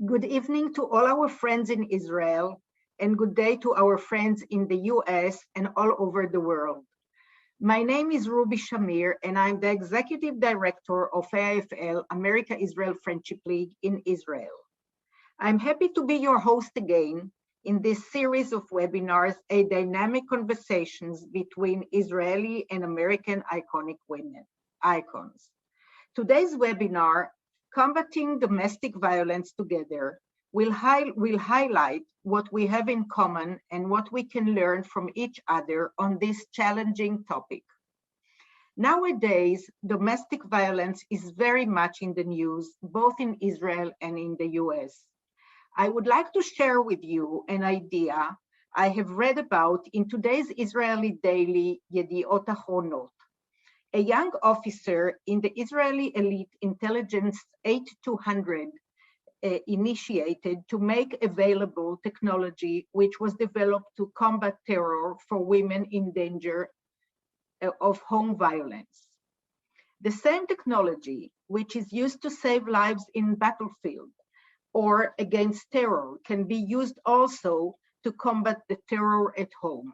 Good evening to all our friends in Israel, and good day to our friends in the US and all over the world. My name is Ruby Shamir, and I'm the Executive Director of AIFL, America Israel Friendship League in Israel. I'm happy to be your host again in this series of webinars, a dynamic conversations between Israeli and American iconic women, icons. Today's webinar, Combating Domestic Violence Together, will highlight what we have in common and what we can learn from each other on this challenging topic. Nowadays, domestic violence is very much in the news, both in Israel and in the US. I would like to share with you an idea I have read about in today's Israeli daily Yediot Ahronot. A young officer in the Israeli elite intelligence 8200 initiated to make available technology which was developed to combat terror for women in danger of home violence. The same technology which is used to save lives in battlefield or against terror can be used also to combat the terror at home.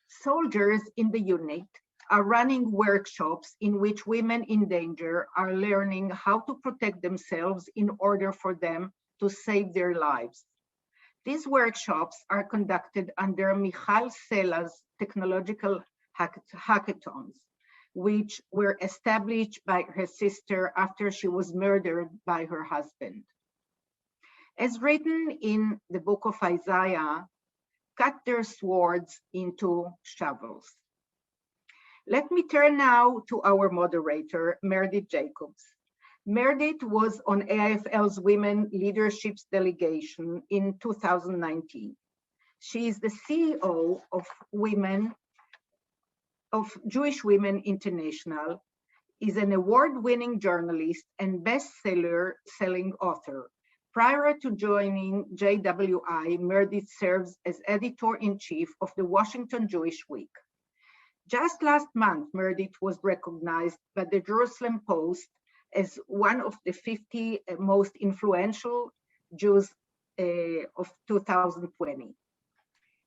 Soldiers in the unit are running workshops in which women in danger are learning how to protect themselves in order for them to save their lives. These workshops are conducted under Michal Sela's technological hackathons, which were established by her sister after she was murdered by her husband. As written in the book of Isaiah, cut their swords into shovels. Let me turn now to our moderator, Meredith Jacobs. Meredith was on AIFL's Women Leaderships Delegation in 2019. She is the CEO of Jewish Women International, is an award-winning journalist and best-selling author. Prior to joining JWI, Meredith serves as editor-in-chief of the Washington Jewish Week. Just last month, Meredith was recognized by the Jerusalem Post as one of the 50 most influential Jews of 2020.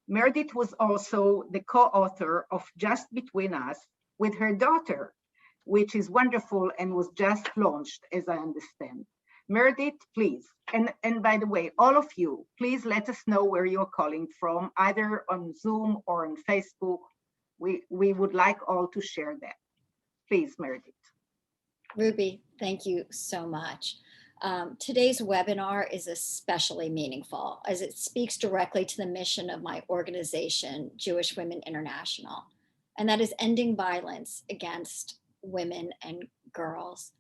Meredith was also the co-author of Just Between Us with her daughter, which is wonderful and was just launched, as I understand. Meredith, please, and by the way, all of you, please let us know where you're calling from, either on Zoom or on Facebook. We would like all to share that. Please, Meredith. Ruby, thank you so much. Today's webinar is especially meaningful as it speaks directly to the mission of my organization, Jewish Women International, and that is ending violence against women and girls.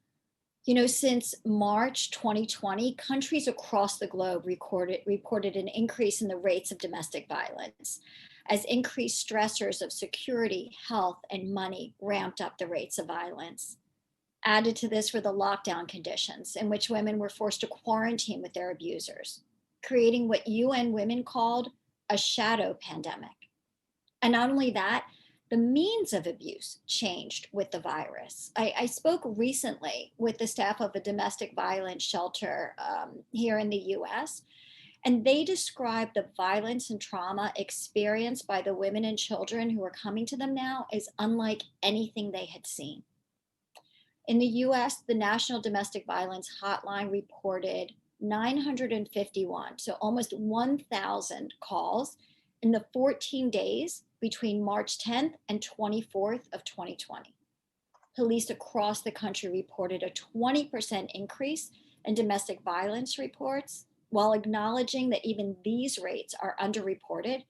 You know, since March 2020, countries across the globe reported an increase in the rates of domestic violence, as increased stressors of security, health, and money ramped up the rates of violence. Added to this were the lockdown conditions in which women were forced to quarantine with their abusers, creating what UN Women called a shadow pandemic. And not only that, the means of abuse changed with the virus. I spoke recently with the staff of a domestic violence shelter here in the US, and they described the violence and trauma experienced by the women and children who are coming to them now as unlike anything they had seen. In the US, the National Domestic Violence Hotline reported 951, so almost 1,000 calls in the 14 days between March 10th and 24th of 2020. Police across the country reported a 20% increase in domestic violence reports, while acknowledging that even these rates are underreported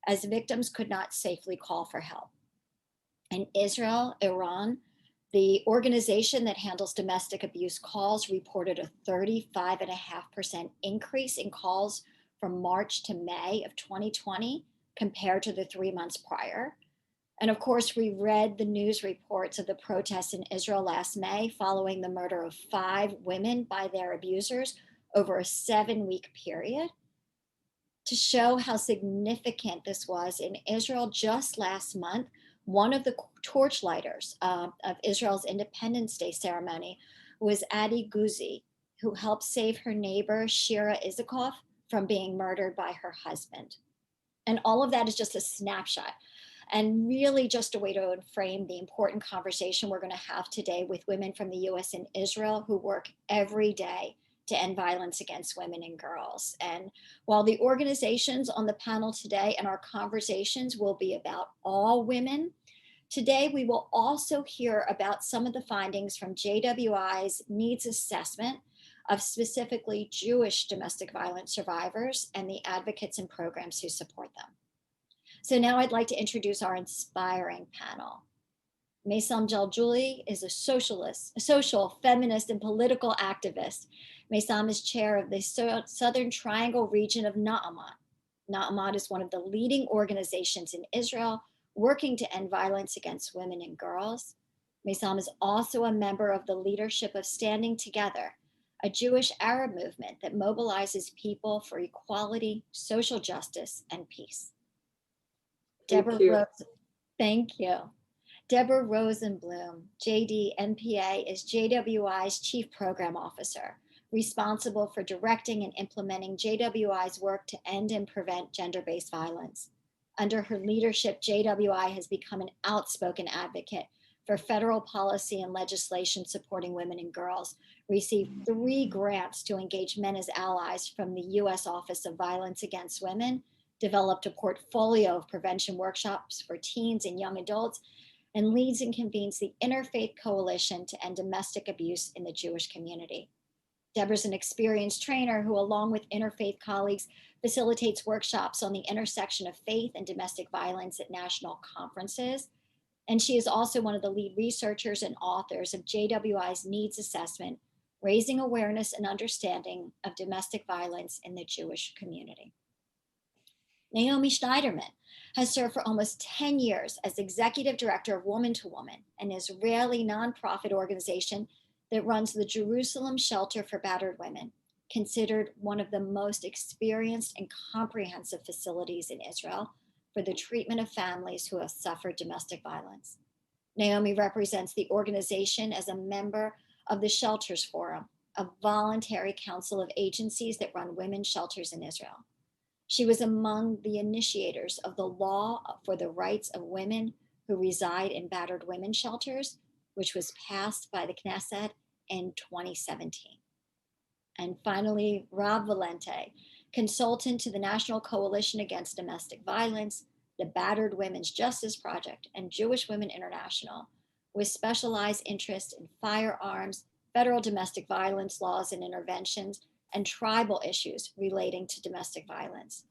as victims could not safely call for help. In Israel, Iran, the organization that handles domestic abuse calls reported a 35.5% increase in calls from March to May of 2020 compared to the 3 months prior. And of course, we read the news reports of the protests in Israel last May following the murder of 5 women by their abusers over a 7-week period. To show how significant this was, in Israel just last month, one of the torchlighters of Israel's Independence Day ceremony was Adi Guzzi, who helped save her neighbor, Shira Isikoff, from being murdered by her husband. And all of that is just a snapshot and really just a way to frame the important conversation we're going to have today with women from the US and Israel who work every day to end violence against women and girls. And while the organizations on the panel today and our conversations will be about all women, today we will also hear about some of the findings from JWI's needs assessment of specifically Jewish domestic violence survivors and the advocates and programs who support them. So now I'd like to introduce our inspiring panel. Maysam Jaljouli is a social, feminist, and political activist. Maysam is chair of the Southern Triangle region of Na'amat. Na'amat is one of the leading organizations in Israel working to end violence against women and girls. Maysam is also a member of the leadership of Standing Together, a Jewish Arab movement that mobilizes people for equality, social justice, and peace. Thank you. Thank you. Deborah Rosenblum, JD MPA, is JWI's Chief Program Officer, responsible for directing and implementing JWI's work to end and prevent gender-based violence. Under her leadership, JWI has become an outspoken advocate for federal policy and legislation supporting women and girls, received 3 grants to engage men as allies from the US Office of Violence Against Women, developed a portfolio of prevention workshops for teens and young adults, and leads and convenes the Interfaith Coalition to End Domestic Abuse in the Jewish Community. Deborah's an experienced trainer who, along with interfaith colleagues, facilitates workshops on the intersection of faith and domestic violence at national conferences. And she is also one of the lead researchers and authors of JWI's needs assessment, raising awareness and understanding of domestic violence in the Jewish community. Naomi Schneiderman has served for almost 10 years as executive director of Woman to Woman, an Israeli nonprofit organization that runs the Jerusalem Shelter for Battered Women, considered one of the most experienced and comprehensive facilities in Israel for the treatment of families who have suffered domestic violence. Naomi represents the organization as a member of the Shelters Forum, a voluntary council of agencies that run women's shelters in Israel. She was among the initiators of the Law for the Rights of Women Who Reside in Battered Women's Shelters, which was passed by the Knesset in 2017. And finally, Rob Valente, consultant to the National Coalition Against Domestic Violence, the Battered Women's Justice Project, and Jewish Women International, with specialized interest in firearms, federal domestic violence laws and interventions, and tribal issues relating to domestic violence.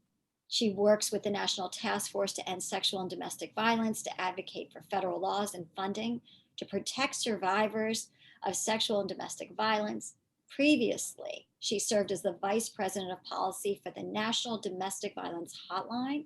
She works with the National Task Force to End Sexual and Domestic Violence to advocate for federal laws and funding to protect survivors of sexual and domestic violence. Previously, she served as the Vice President of Policy for the National Domestic Violence Hotline.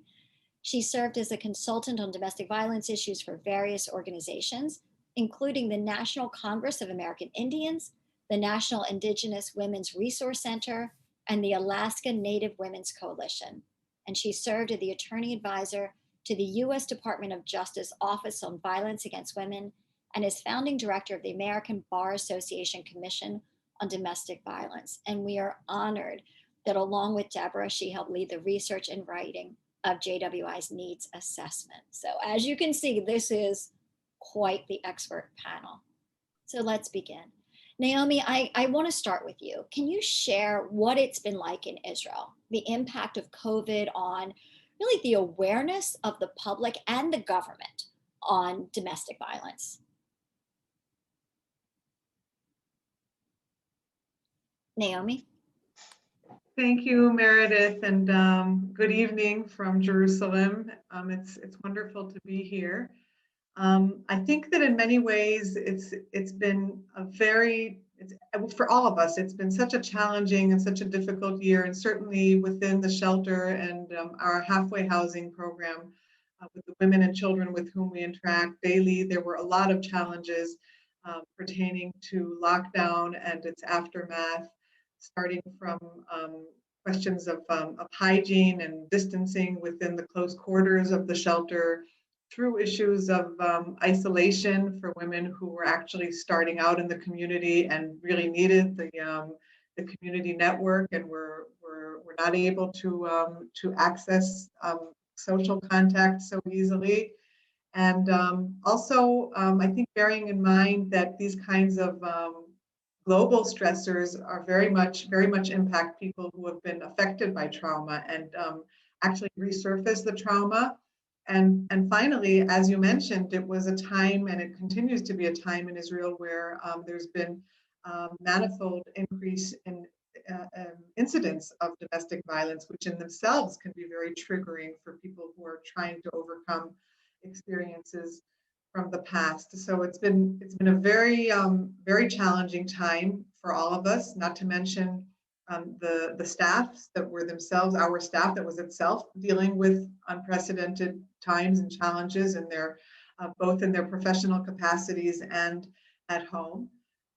She served as a consultant on domestic violence issues for various organizations, including the National Congress of American Indians, the National Indigenous Women's Resource Center, and the Alaska Native Women's Coalition. And she served as the attorney advisor to the U.S. Department of Justice Office on Violence Against Women and is founding director of the American Bar Association Commission on Domestic Violence. And we are honored that along with Deborah, she helped lead the research and writing of JWI's needs assessment. So as you can see, this is quite the expert panel. So let's begin. Naomi, I want to start with you. Can you share what it's been like in Israel, the impact of COVID on really the awareness of the public and the government on domestic violence? Naomi? Thank you, Meredith, and good evening from Jerusalem. It's wonderful to be here. I think that in many ways it's been for all of us, it's been such a challenging and such a difficult year, and certainly within the shelter and our halfway housing program with the women and children with whom we interact daily, there were a lot of challenges pertaining to lockdown and its aftermath, starting from questions of hygiene and distancing within the close quarters of the shelter, through issues of isolation for women who were actually starting out in the community and really needed the the community network, and we're not able to access social contact so easily. And also, I think bearing in mind that these kinds of global stressors are very much impact people who have been affected by trauma and actually resurface the trauma. And finally, as you mentioned, it was a time, and it continues to be a time in Israel where there's been manifold increase in incidents of domestic violence, which in themselves can be very triggering for people who are trying to overcome experiences from the past. So it's been a very very challenging time for all of us, not to mention the staffs that were themselves, our staff that was itself dealing with unprecedented times and challenges in their both in their professional capacities and at home.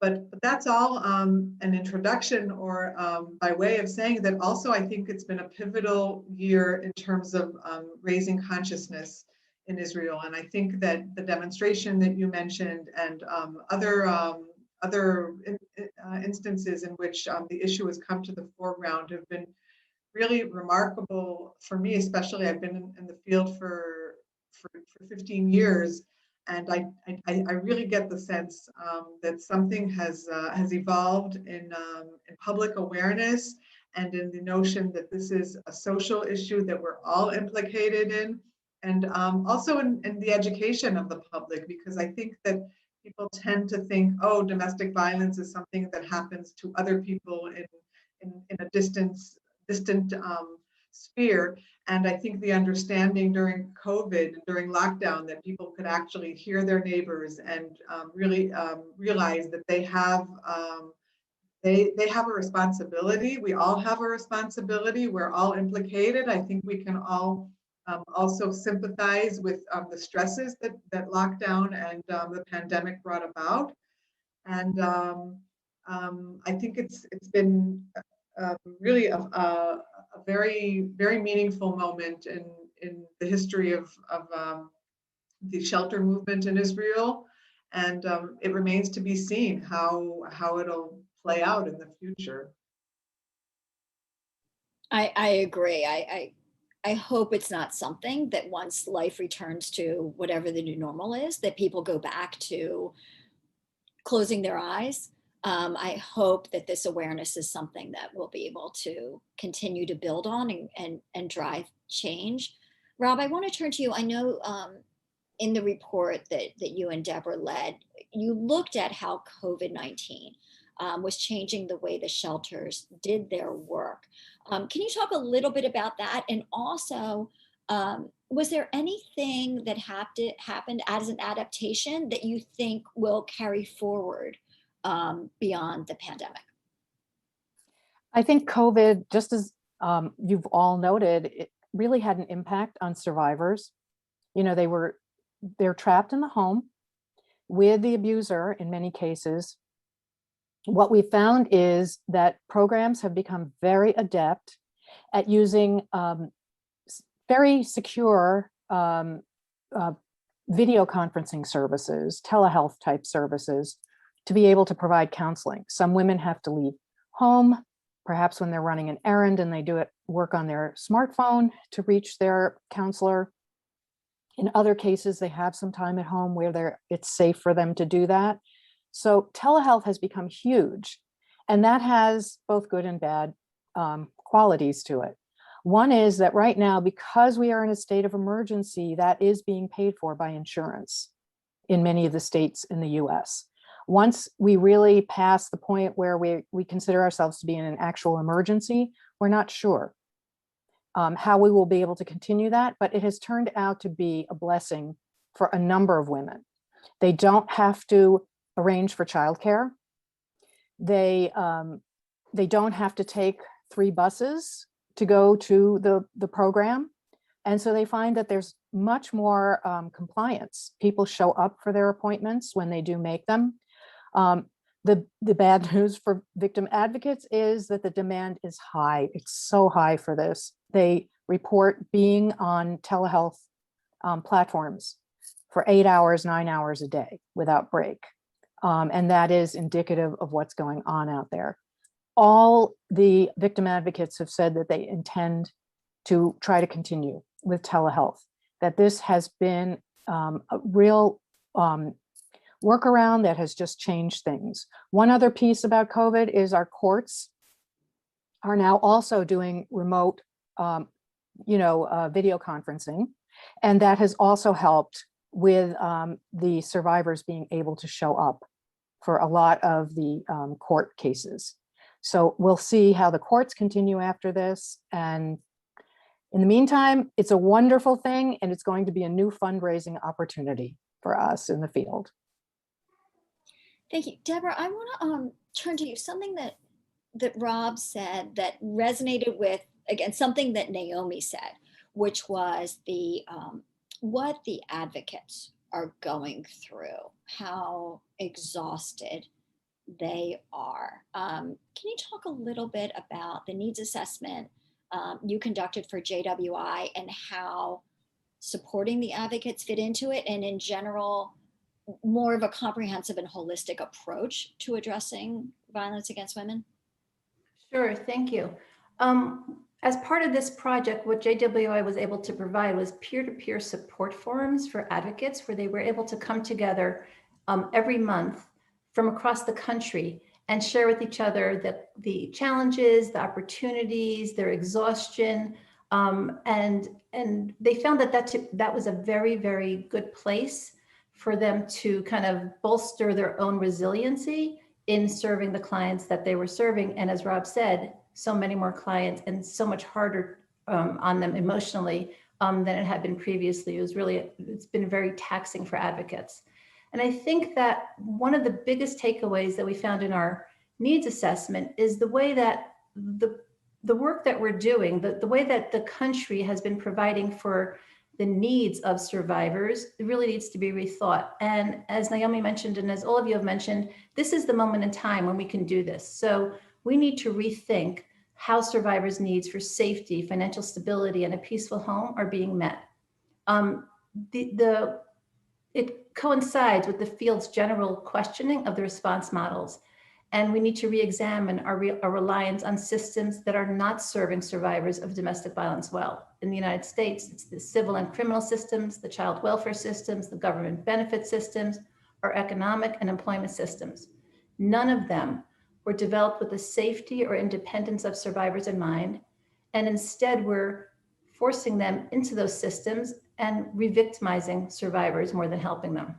But that's all an introduction, or by way of saying that also I think it's been a pivotal year in terms of raising consciousness in Israel. And I think that the demonstration that you mentioned and other instances in which the issue has come to the foreground have been really remarkable for me, especially. I've been in the field for 15 years. And I really get the sense that something has evolved in public awareness and in the notion that this is a social issue that we're all implicated in, and also in the education of the public, because I think that people tend to think, oh, domestic violence is something that happens to other people in a distant sphere. And I think the understanding during COVID, during lockdown, that people could actually hear their neighbors and really realize that they have a responsibility. We all have a responsibility. We're all implicated. I think we can all also sympathize with the stresses that lockdown and the pandemic brought about. And I think it's been really a very, very meaningful moment in the history of the shelter movement in Israel. And it remains to be seen how it'll play out in the future. I agree. I hope it's not something that once life returns to whatever the new normal is, that people go back to closing their eyes. I hope that this awareness is something that we'll be able to continue to build on and drive change. Rob, I want to turn to you. I know in the report that you and Deborah led, you looked at how COVID-19 was changing the way the shelters did their work. Can you talk a little bit about that? And also, was there anything that happened as an adaptation that you think will carry forward beyond the pandemic? I think COVID, just as you've all noted, it really had an impact on survivors. You know, they're trapped in the home with the abuser in many cases. What we found is that programs have become very adept at using very secure video conferencing services, telehealth type services, to be able to provide counseling. Some women have to leave home, perhaps when they're running an errand, and they work on their smartphone to reach their counselor. In other cases, they have some time at home where it's safe for them to do that. So telehealth has become huge, and that has both good and bad qualities to it. One is that right now, because we are in a state of emergency, that is being paid for by insurance in many of the states in the US. Once we really pass the point where we consider ourselves to be in an actual emergency, we're not sure how we will be able to continue that, but it has turned out to be a blessing for a number of women. They don't have to arrange for childcare. They don't have to take 3 buses to go to the program. And so they find that there's much more compliance. People show up for their appointments when they do make them. The bad news for victim advocates is that the demand is high. It's so high for this. They report being on telehealth platforms for 8 hours, 9 hours a day without break. And that is indicative of what's going on out there. all the victim advocates have said that they intend to try to continue with telehealth, that this has been a real workaround that has just changed things. One other piece about COVID is our courts are now also doing remote, video conferencing, and that has also helped with the survivors being able to show up for a lot of the court cases. So we'll see how the courts continue after this. And in the meantime, it's a wonderful thing, and it's going to be a new fundraising opportunity for us in the field. Thank you. Deborah, I want to turn to you. Something that Rob said that resonated with, again, something that Naomi said, which was the what the advocates are going through, how exhausted they are. Can you talk a little bit about the needs assessment you conducted for JWI and how supporting the advocates fit into it, and in general, more of a comprehensive and holistic approach to addressing violence against women? Sure, thank you. As part of this project, what JWI was able to provide was peer-to-peer support forums for advocates, where they were able to come together every month from across the country and share with each other the challenges, the opportunities, their exhaustion, and they found that was a very, very good place for them to kind of bolster their own resiliency in serving the clients that they were serving. And as Rob said, so many more clients and so much harder on them emotionally than it had been previously. It's been very taxing for advocates. And I think that one of the biggest takeaways that we found in our needs assessment is the way that the work that we're doing, the way that the country has been providing for the needs of survivors, it really needs to be rethought. And as Naomi mentioned, and as all of you have mentioned, this is the moment in time when we can do this. So we need to rethink how survivors' needs for safety, financial stability, and a peaceful home are being met. It coincides with the field's general questioning of the response models. And we need to re-examine our reliance on systems that are not serving survivors of domestic violence well. In the United States, it's the civil and criminal systems, the child welfare systems, the government benefit systems, our economic and employment systems. None of them were developed with the safety or independence of survivors in mind, and instead we're forcing them into those systems and re-victimizing survivors more than helping them.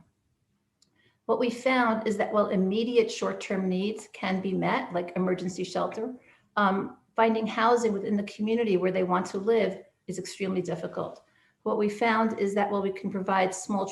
What we found is that while immediate short-term needs can be met, like emergency shelter, finding housing within the community where they want to live is extremely difficult. What we found is that while we can provide small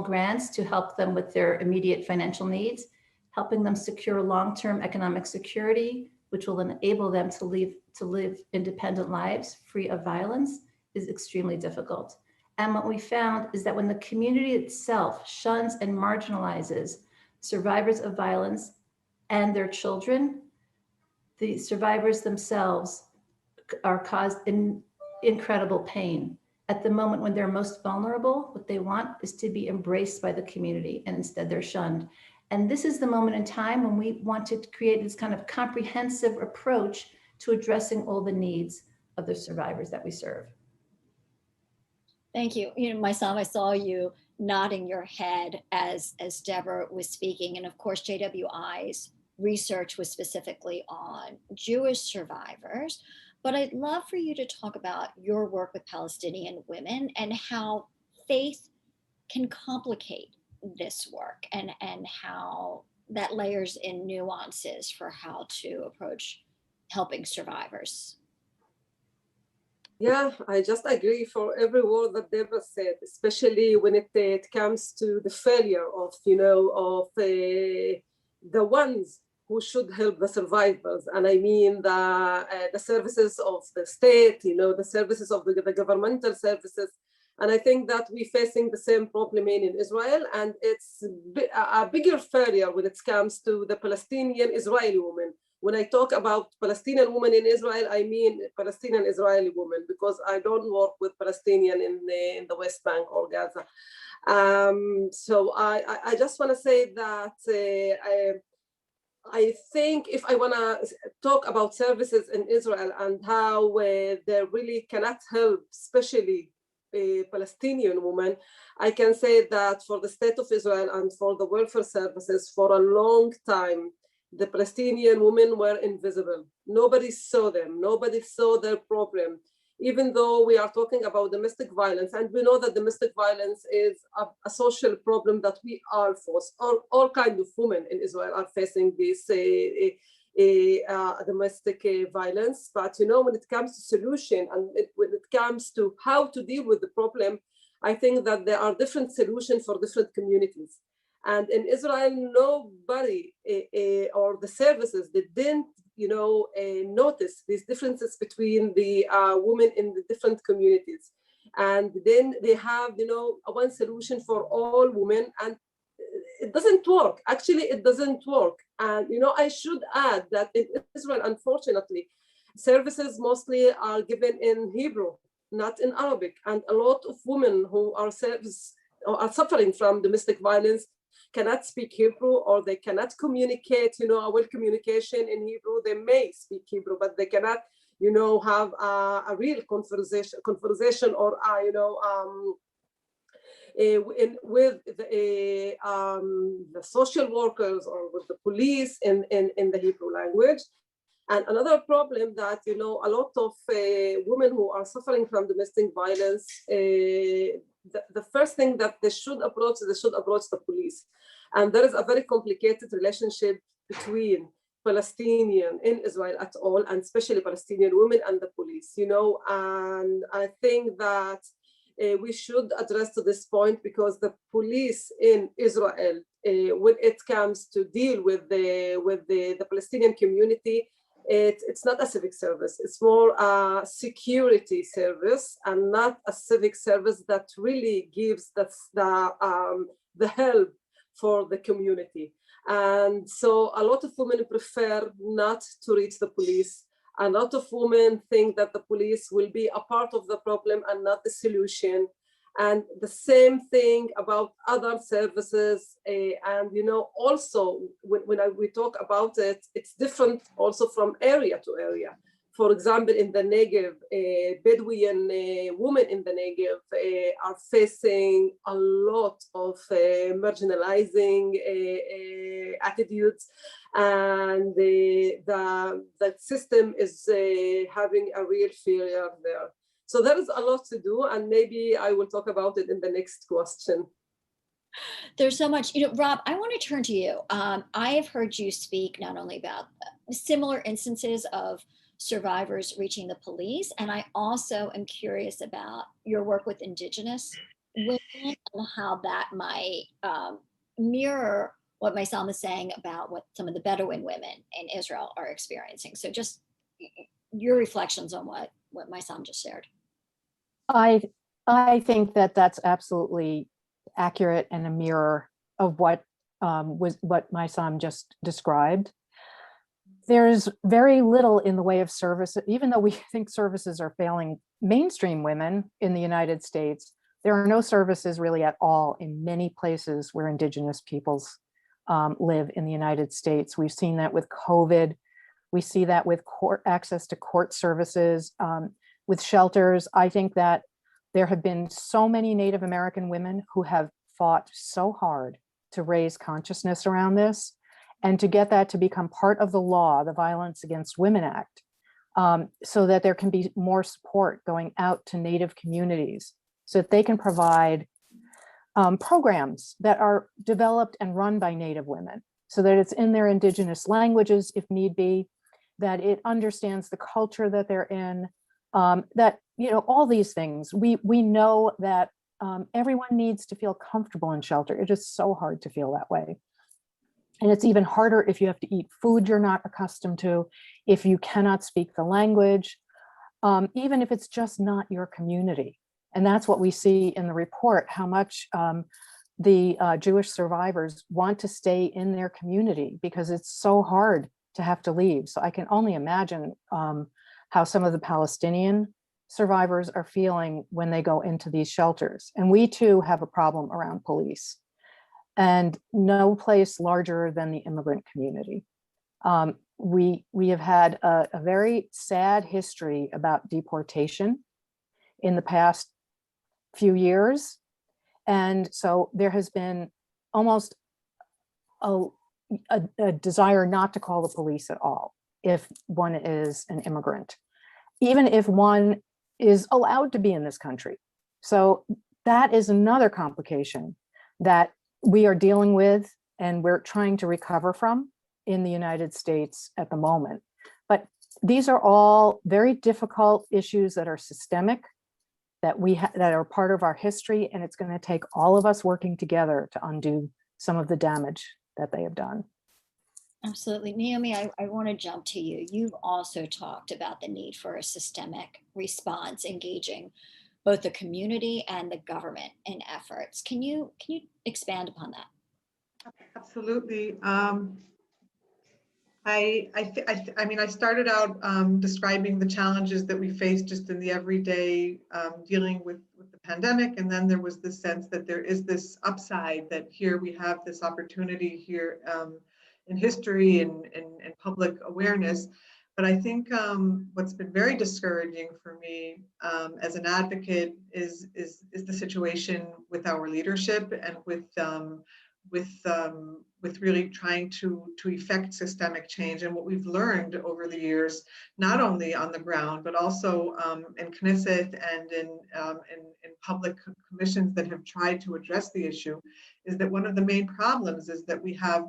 grants to help them with their immediate financial needs, helping them secure long-term economic security, which will enable them to live independent lives free of violence, is extremely difficult. And what we found is that when the community itself shuns and marginalizes survivors of violence and their children, the survivors themselves are caused incredible pain. At the moment when they're most vulnerable, what they want is to be embraced by the community, and instead they're shunned. And this is the moment in time when we want to create this kind of comprehensive approach to addressing all the needs of the survivors that we serve. Thank you. Myself, I saw you nodding your head as Deborah was speaking. And of course, JWI's research was specifically on Jewish survivors. But I'd love for you to talk about your work with Palestinian women and how faith can complicate this work, and how that layers in nuances for how to approach helping survivors. Yeah, I just agree for every word that Deborah said, especially when it comes to the failure of the ones who should help the survivors. And I mean the services of the state, the services of the governmental services. And I think that we're facing the same problem in Israel, and it's a bigger failure when it comes to the Palestinian Israeli women. When I talk about Palestinian women in Israel, I mean Palestinian Israeli women, because I don't work with Palestinian in the West Bank or Gaza. So I just want to say that I think if I want to talk about services in Israel and how they really cannot help, especially Palestinian women, I can say that for the state of Israel and for the welfare services, for a long time, the Palestinian women were invisible. Nobody saw them. Nobody saw their problem. Even though we are talking about domestic violence, and we know that domestic violence is a social problem that we are forced, all kinds of women in Israel are facing this domestic violence. But when it comes to solution and when it comes to how to deal with the problem, I think that there are different solutions for different communities. And in Israel, nobody or the services, they didn't notice these differences between the women in the different communities. And then they have, one solution for all women, and it doesn't work. Actually, it doesn't work. And, I should add that in Israel, unfortunately, services mostly are given in Hebrew, not in Arabic. And a lot of women who are suffering from domestic violence cannot speak Hebrew, or they cannot communicate, a well communication in Hebrew. They may speak Hebrew, but they cannot, have a real conversation or, with the social workers or with the police in the Hebrew language. And another problem that, a lot of women who are suffering from domestic violence, the first thing that they should approach the police. And there is a very complicated relationship between Palestinian in Israel at all, and especially Palestinian women and the police, and I think that we should address to this point, because the police in Israel, when it comes to deal with the Palestinian community, it's not a civic service. It's more a security service, and not a civic service that really gives the help for the community. And so a lot of women prefer not to reach the police. A lot of women think that the police will be a part of the problem and not the solution. And the same thing about other services. And, also when we talk about it, it's different also from area to area. For example, in the Negev, Bedouin women in the Negev are facing a lot of marginalizing attitudes, and the system is having a real failure there. So there is a lot to do, and maybe I will talk about it in the next question. There's so much, Rob, I want to turn to you. I have heard you speak not only about similar instances of survivors reaching the police, and I also am curious about your work with Indigenous women and how that might mirror what Maysam is saying about what some of the Bedouin women in Israel are experiencing. So just your reflections on what Maysam just shared. I think that that's absolutely accurate and a mirror of what Maysam just described. There's very little in the way of service, even though we think services are failing mainstream women in the United States. There are no services really at all in many places where Indigenous peoples live in the United States. We've seen that with COVID. We see that with access to court services, with shelters. I think that there have been so many Native American women who have fought so hard to raise consciousness around this and to get that to become part of the law, the Violence Against Women Act, so that there can be more support going out to Native communities so that they can provide programs that are developed and run by Native women, so that it's in their Indigenous languages, if need be, that it understands the culture that they're in, that, all these things. We know that everyone needs to feel comfortable in shelter. It is so hard to feel that way. And it's even harder if you have to eat food you're not accustomed to, if you cannot speak the language, even if it's just not your community. And that's what we see in the report, how much the Jewish survivors want to stay in their community because it's so hard to have to leave. So I can only imagine how some of the Palestinian survivors are feeling when they go into these shelters. And we too have a problem around police, and no place larger than the immigrant community. We have had a very sad history about deportation in the past few years. And so there has been almost a desire not to call the police at all if one is an immigrant, even if one is allowed to be in this country. So that is another complication that we are dealing with and we're trying to recover from in the United States at the moment. But these are all very difficult issues that are systemic, that that are part of our history, and it's going to take all of us working together to undo some of the damage that they have done. Absolutely. Naomi, I want to jump to you. You've also talked about the need for a systemic response engaging both the community and the government in efforts. Can you expand upon that? Absolutely. I mean, I started out describing the challenges that we face just in the everyday dealing with the pandemic. And then there was this sense that there is this upside, that here we have this opportunity here in history and public awareness. But I think what's been very discouraging for me as an advocate is the situation with our leadership and with really trying to effect systemic change. And what we've learned over the years, not only on the ground, but also in Knesset and in public commissions that have tried to address the issue, is that one of the main problems is that we have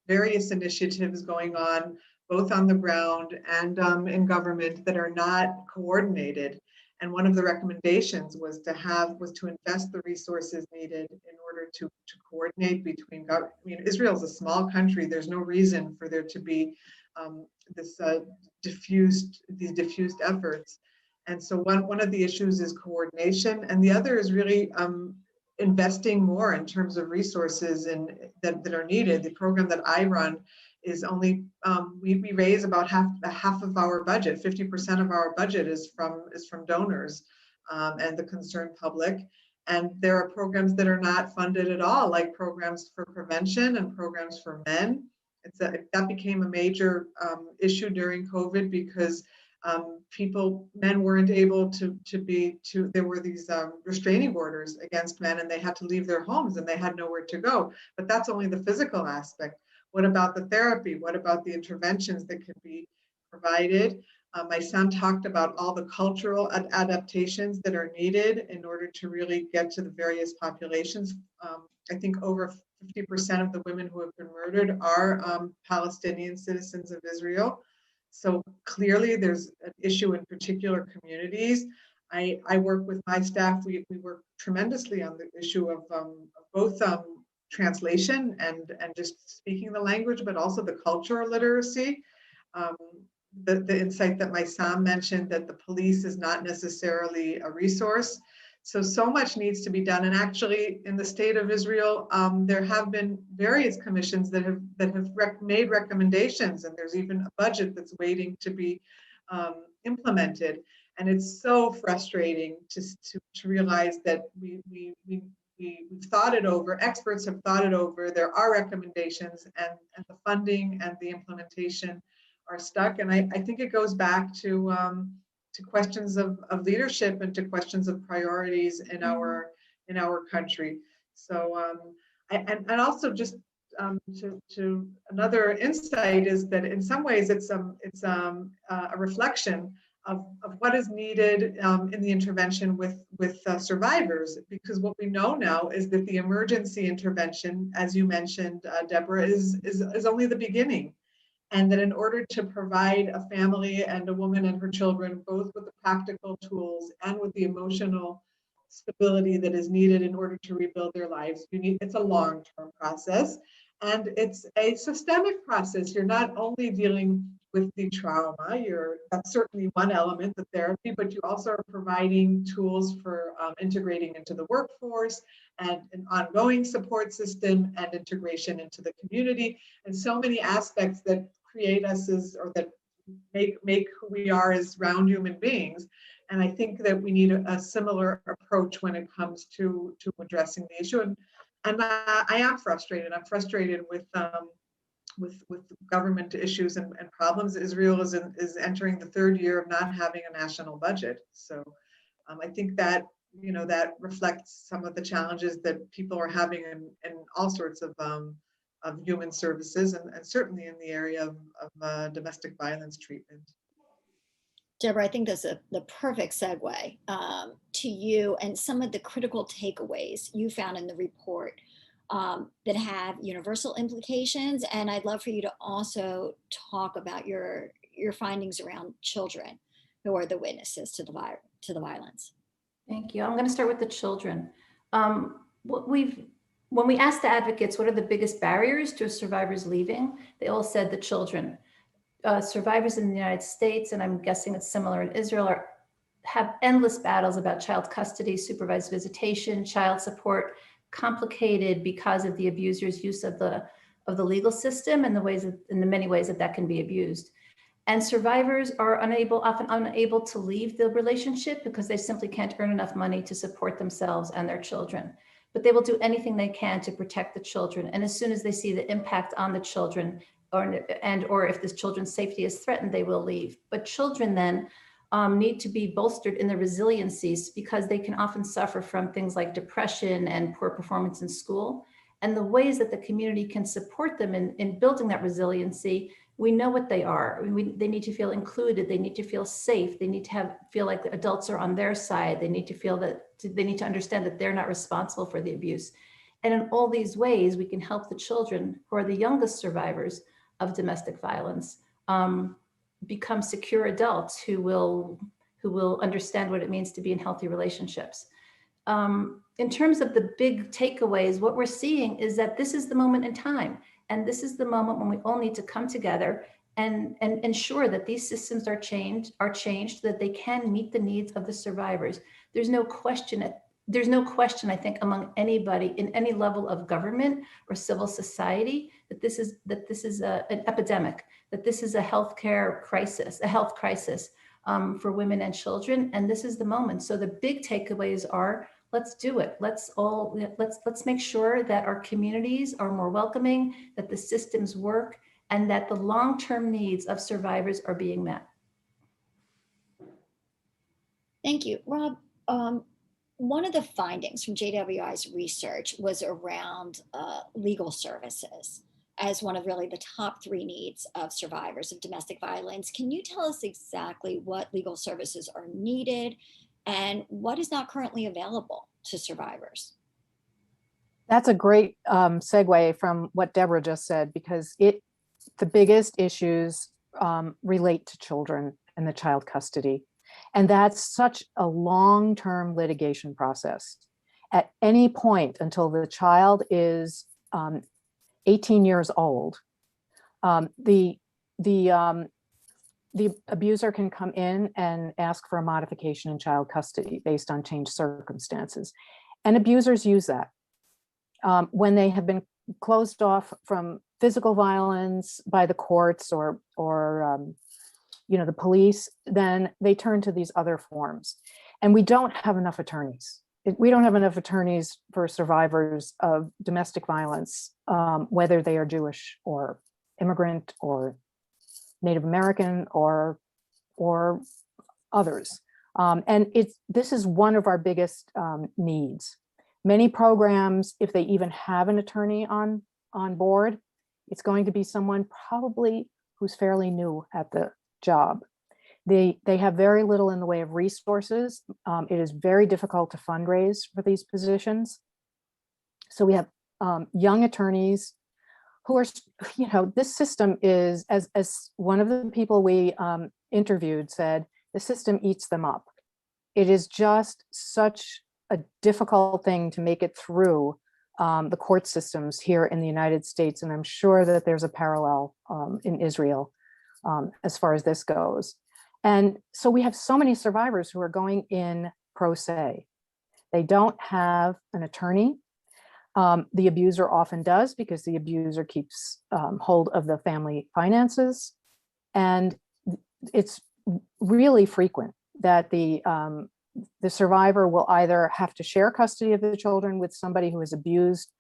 various initiatives going on, both on the ground and in government, that are not coordinated. And one of the recommendations was to invest the resources needed in order to coordinate between government. I mean, Israel is a small country. There's no reason for there to be these diffused efforts. And so one of the issues is coordination, and the other is really investing more in terms of resources that are needed. The program that I run is only we raise about half of our budget. 50% of our budget is from donors and the concerned public. And there are programs that are not funded at all, like programs for prevention and programs for men. That became a major issue during COVID because men weren't able there were these restraining orders against men, and they had to leave their homes and they had nowhere to go. But that's only the physical aspect. What about the therapy? What about the interventions that could be provided? My son talked about all the cultural adaptations that are needed in order to really get to the various populations. I think over 50% of the women who have been murdered are Palestinian citizens of Israel. So clearly there's an issue in particular communities. I work with my staff, we work tremendously on the issue of both translation and just speaking the language, but also the cultural literacy. The insight that my son mentioned, that the police is not necessarily a resource. So much needs to be done. And actually in the state of Israel, there have been various commissions that have made recommendations, and there's even a budget that's waiting to be implemented. And it's so frustrating to realize that we've thought it over, experts have thought it over, there are recommendations, and the funding and the implementation are stuck. And I think it goes back to questions of leadership and to questions of priorities in our country. So and also just to another insight is that in some ways it's a reflection of what is needed in the intervention with survivors, because what we know now is that the emergency intervention, as you mentioned, Deborah, is only the beginning. And that in order to provide a family and a woman and her children both with the practical tools and with the emotional stability that is needed in order to rebuild their lives, it's a long-term process, and it's a systemic process. You're not only dealing with the trauma, that's certainly one element, the therapy, but you also are providing tools for integrating into the workforce and an ongoing support system and integration into the community, and so many aspects that create us or that make who we are as round human beings. And I think that we need a similar approach when it comes to addressing the issue. And I am frustrated. I'm frustrated with with government issues and problems. Israel is entering the third year of not having a national budget. So I think that, you know, that reflects some of the challenges that people are having in all sorts of human services, and certainly in the area of domestic violence treatment. Deborah, I think that's the perfect segue to you and some of the critical takeaways you found in the report that have universal implications. And I'd love for you to also talk about your findings around children who are the witnesses to the violence. Thank you. I'm going to start with the children. When we asked the advocates, what are the biggest barriers to survivors leaving? They all said the children. Survivors in the United States, and I'm guessing it's similar in Israel, have endless battles about child custody, supervised visitation, child support, complicated because of the abuser's use of the legal system and the many ways that can be abused. And survivors are often unable to leave the relationship because they simply can't earn enough money to support themselves and their children. But they will do anything they can to protect the children. And as soon as they see the impact on the children, or if this children's safety is threatened, they will leave. But children then need to be bolstered in their resiliencies because they can often suffer from things like depression and poor performance in school. And the ways that the community can support them in building that resiliency, we know what they are. They need to feel included. They need to feel safe. They need to feel like the adults are on their side. They need to understand that they're not responsible for the abuse. And in all these ways, we can help the children who are the youngest survivors of domestic violence become secure adults who will understand what it means to be in healthy relationships. In terms of the big takeaways, what we're seeing is that this is the moment in time. And this is the moment when we all need to come together and ensure that these systems are changed so that they can meet the needs of the survivors. There's no question, I think, among anybody in any level of government or civil society that this is an epidemic, that this is a health crisis for women and children, and this is the moment. So the big takeaways are: let's do it. Let's make sure that our communities are more welcoming, that the systems work, and that the long-term needs of survivors are being met. Thank you, Rob. One of the findings from JWI's research was around legal services as one of really the top 3 needs of survivors of domestic violence. Can you tell us exactly what legal services are needed and what is not currently available to survivors? That's a great segue from what Deborah just said, because the biggest issues relate to children and the child custody. And that's such a long-term litigation process. At any point until the child is 18 years old, the abuser can come in and ask for a modification in child custody based on changed circumstances. And abusers use that. When they have been closed off from physical violence by the courts or the police, then they turn to these other forms. And we don't have enough attorneys. We don't have enough attorneys for survivors of domestic violence, whether they are Jewish or immigrant or Native American or others. And this is one of our biggest needs. Many programs, if they even have an attorney on board, it's going to be someone probably who's fairly new at the job. They have very little in the way of resources. It is very difficult to fundraise for these positions. So we have young attorneys who are, this system is, as one of the people we interviewed said, the system eats them up. It is just such a difficult thing to make it through the court systems here in the United States. And I'm sure that there's a parallel in Israel as far as this goes. And so we have so many survivors who are going in pro se. They don't have an attorney. The abuser often does, because the abuser keeps hold of the family finances. And it's really frequent that the survivor will either have to share custody of the children with somebody who has abused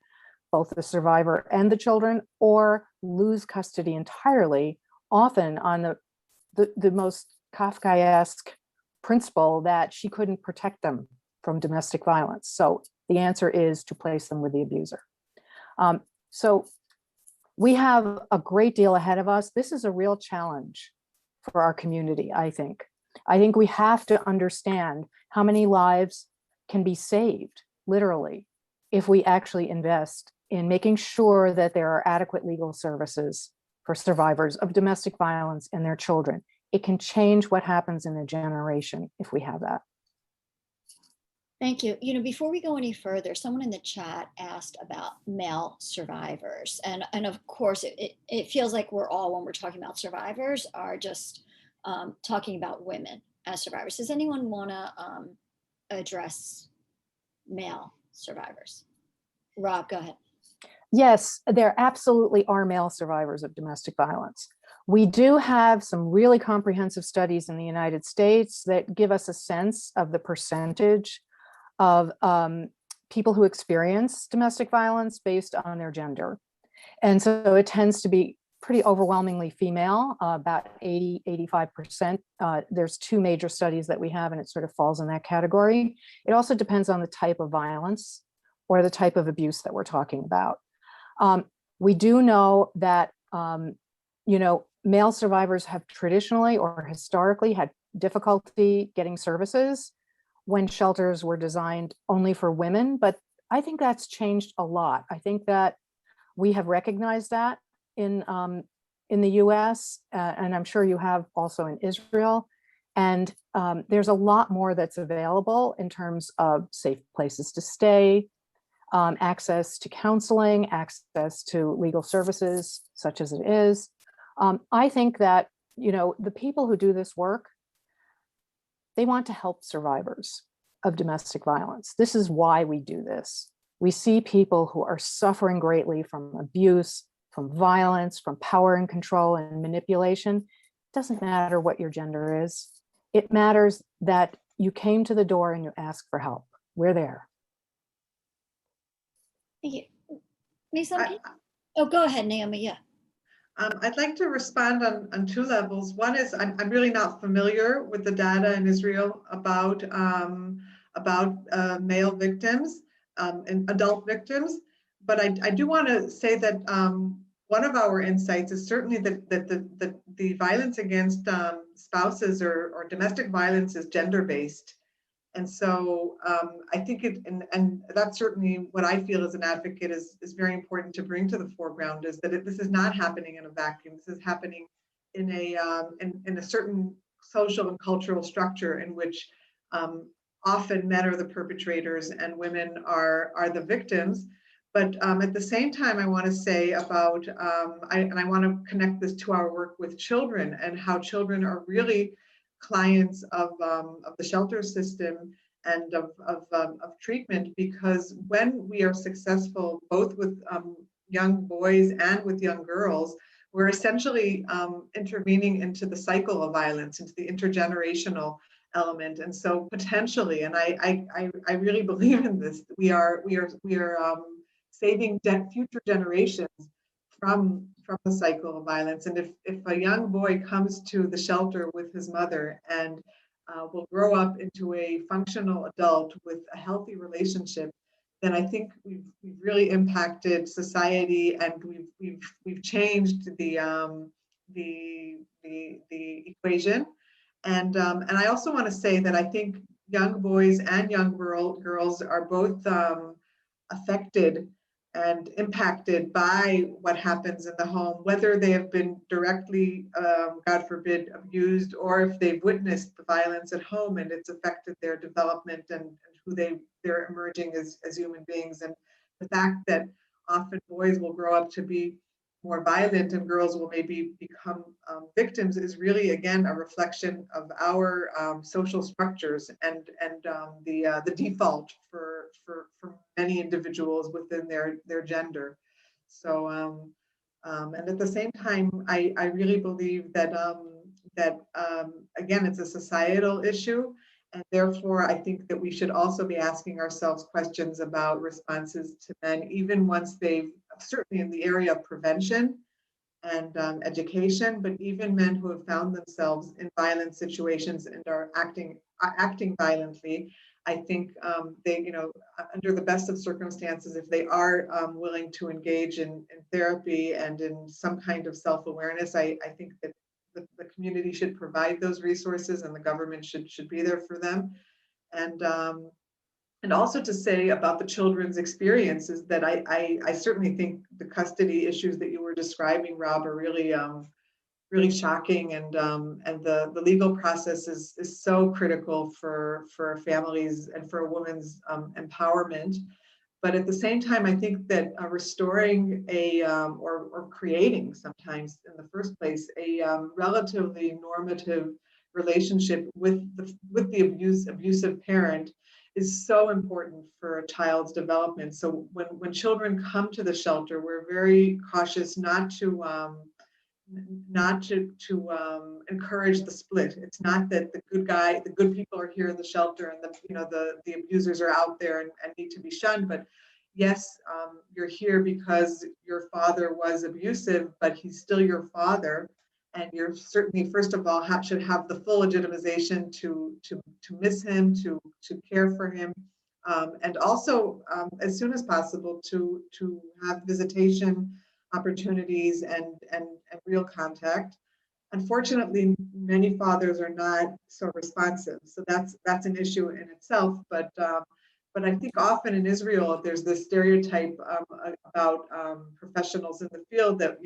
both the survivor and the children, or lose custody entirely, often on the most Kafkaesque principle that she couldn't protect them from domestic violence. So the answer is to place them with the abuser. So we have a great deal ahead of us. This is a real challenge for our community, I think. I think we have to understand how many lives can be saved, literally, if we actually invest in making sure that there are adequate legal services for survivors of domestic violence and their children. It can change what happens in a generation if we have that. Thank you. You know, before we go any further, someone in the chat asked about male survivors. And of course, it feels like we're all, when we're talking about survivors, are just talking about women as survivors. Does anyone want to address male survivors? Rob, go ahead. Yes, there absolutely are male survivors of domestic violence. We do have some really comprehensive studies in the United States that give us a sense of the percentage of people who experience domestic violence based on their gender. And so it tends to be pretty overwhelmingly female, about 85%. There's two major studies that we have, and it sort of falls in that category. It also depends on the type of violence or the type of abuse that we're talking about. We do know that, male survivors have traditionally or historically had difficulty getting services when shelters were designed only for women, but I think that's changed a lot. I think that we have recognized that in the US, and I'm sure you have also in Israel. And there's a lot more that's available in terms of safe places to stay, access to counseling, access to legal services, such as it is. I think that, the people who do this work, they want to help survivors of domestic violence. This is why we do this. We see people who are suffering greatly from abuse, from violence, from power and control and manipulation. It doesn't matter what your gender is. It matters that you came to the door and you asked for help. We're there. Thank you. Oh, go ahead, Naomi. Yeah. I'd like to respond on two levels. One is I'm really not familiar with the data in Israel about male victims and adult victims, but I do want to say that one of our insights is certainly that the violence against spouses or domestic violence is gender-based. And so I think and that's certainly what I feel as an advocate is very important to bring to the foreground, is that this is not happening in a vacuum. This is happening in a certain social and cultural structure in which often men are the perpetrators and women are the victims. But at the same time, I want to say about, and I want to connect this to our work with children and how children are really clients of the shelter system and of treatment, because when we are successful, both with young boys and with young girls, we're essentially intervening into the cycle of violence, into the intergenerational element. And so potentially, and I really believe in this, we are saving future generations from the cycle of violence. And if a young boy comes to the shelter with his mother and will grow up into a functional adult with a healthy relationship, then I think we've really impacted society, and we've changed the equation. And I also want to say that I think young boys and young girls are both affected and impacted by what happens in the home, whether they have been directly, God forbid, abused, or if they've witnessed the violence at home and it's affected their development and who they're emerging as human beings. And the fact that often boys will grow up to be more violent and girls will maybe become victims is really, again, a reflection of our social structures and the default for many individuals within their gender. So and at the same time, I really believe that again, it's a societal issue, And therefore, I think that we should also be asking ourselves questions about responses to men, even once they've, certainly in the area of prevention and education, but even men who have found themselves in violent situations and are acting violently. I think they, under the best of circumstances, if they are willing to engage in therapy and in some kind of self-awareness, I think that the community should provide those resources and the government should be there for them. And also to say about the children's experiences that I certainly think the custody issues that you were describing, Rob, are really really shocking, and the legal process is so critical for families and for a woman's empowerment. But at the same time, I think that restoring or creating, sometimes in the first place, a relatively normative relationship with the abusive parent is so important for a child's development. So when children come to the shelter, we're very cautious not to encourage the split. It's not that the good people are here in the shelter and the abusers are out there and need to be shunned. But yes, you're here because your father was abusive, but he's still your father, and you're certainly, first of all, should have the full legitimization to miss him, to care for him, and also as soon as possible to have visitation opportunities and real contact. Unfortunately, many fathers are not so responsive, so that's an issue in itself. But I think often in Israel there's this stereotype about professionals in the field that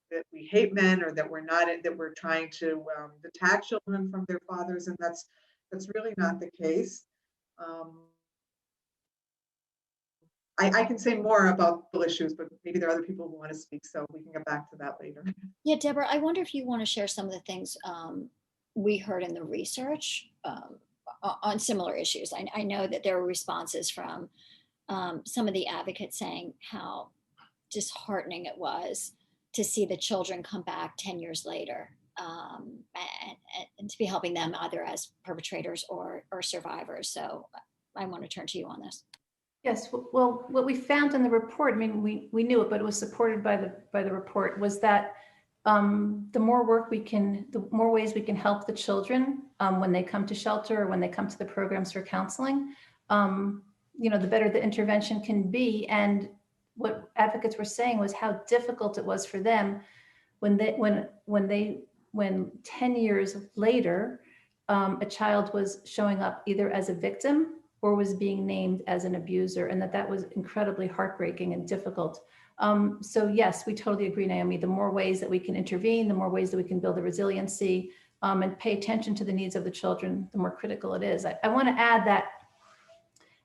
that we hate men, or that we're trying to detach children from their fathers, and that's really not the case. I can say more about the issues, but maybe there are other people who want to speak, so we can get back to that later. Yeah, Deborah, I wonder if you want to share some of the things we heard in the research on similar issues. I know that there were responses from some of the advocates saying how disheartening it was to see the children come back 10 years later and to be helping them either as perpetrators or survivors. So I want to turn to you on this. Yes, well, what we found in the report, I mean, we knew it, but it was supported by the report, was that the more ways we can help the children when they come to shelter or when they come to the programs for counseling, the better the intervention can be. And what advocates were saying was how difficult it was for them when 10 years later, a child was showing up either as a victim or was being named as an abuser, and that was incredibly heartbreaking and difficult. So yes, we totally agree, Naomi. The more ways that we can intervene, the more ways that we can build the resiliency and pay attention to the needs of the children, the more critical it is. I want to add that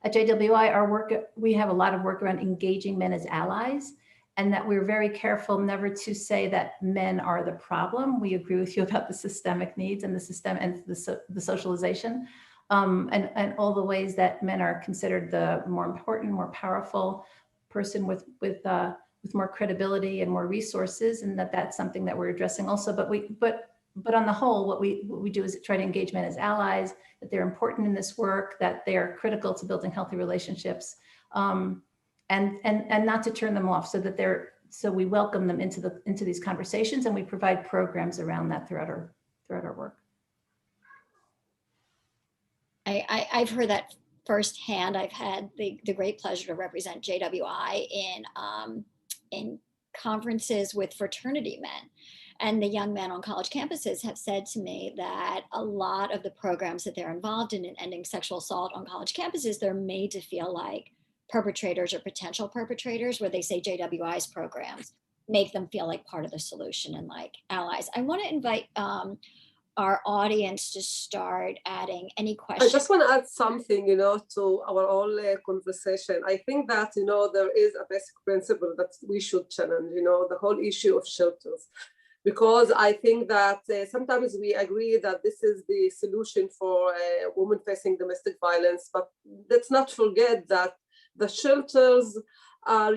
at JWI, we have a lot of work around engaging men as allies, and that we're very careful never to say that men are the problem. We agree with you about the systemic needs and the socialization. And all the ways that men are considered the more important, more powerful person with more credibility and more resources, and that's something that we're addressing also. But on the whole, what we do is try to engage men as allies, that they're important in this work, that they are critical to building healthy relationships, and not to turn them off, so we welcome them into these conversations, and we provide programs around that throughout our work. I've heard that firsthand. I've had the great pleasure to represent JWI in conferences with fraternity men. And the young men on college campuses have said to me that a lot of the programs that they're involved in ending sexual assault on college campuses, they're made to feel like perpetrators or potential perpetrators, where they say JWI's programs make them feel like part of the solution and like allies. I want to invite our audience to start adding any questions. I just want to add something, to our whole conversation. I think that, there is a basic principle that we should challenge, the whole issue of shelters. Because I think that sometimes we agree that this is the solution for women facing domestic violence, but let's not forget that the shelters are,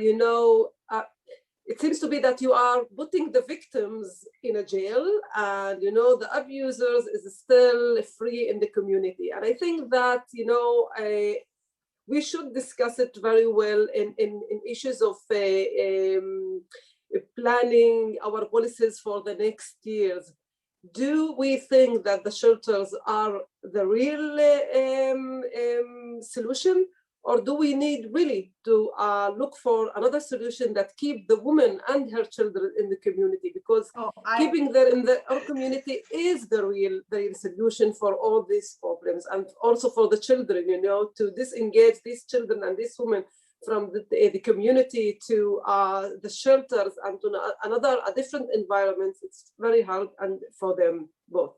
it seems to be that you are putting the victims in a jail, and the abusers is still free in the community. And I think that we should discuss it very well in issues of planning our policies for the next years. Do we think that the shelters are the real solution, or do we need really to look for another solution that keep the woman and her children in the community? Because keeping them in our community is the real solution for all these problems, and also for the children, to disengage these children and these women from the community to the shelters and to a different environment. It's very hard and for them both.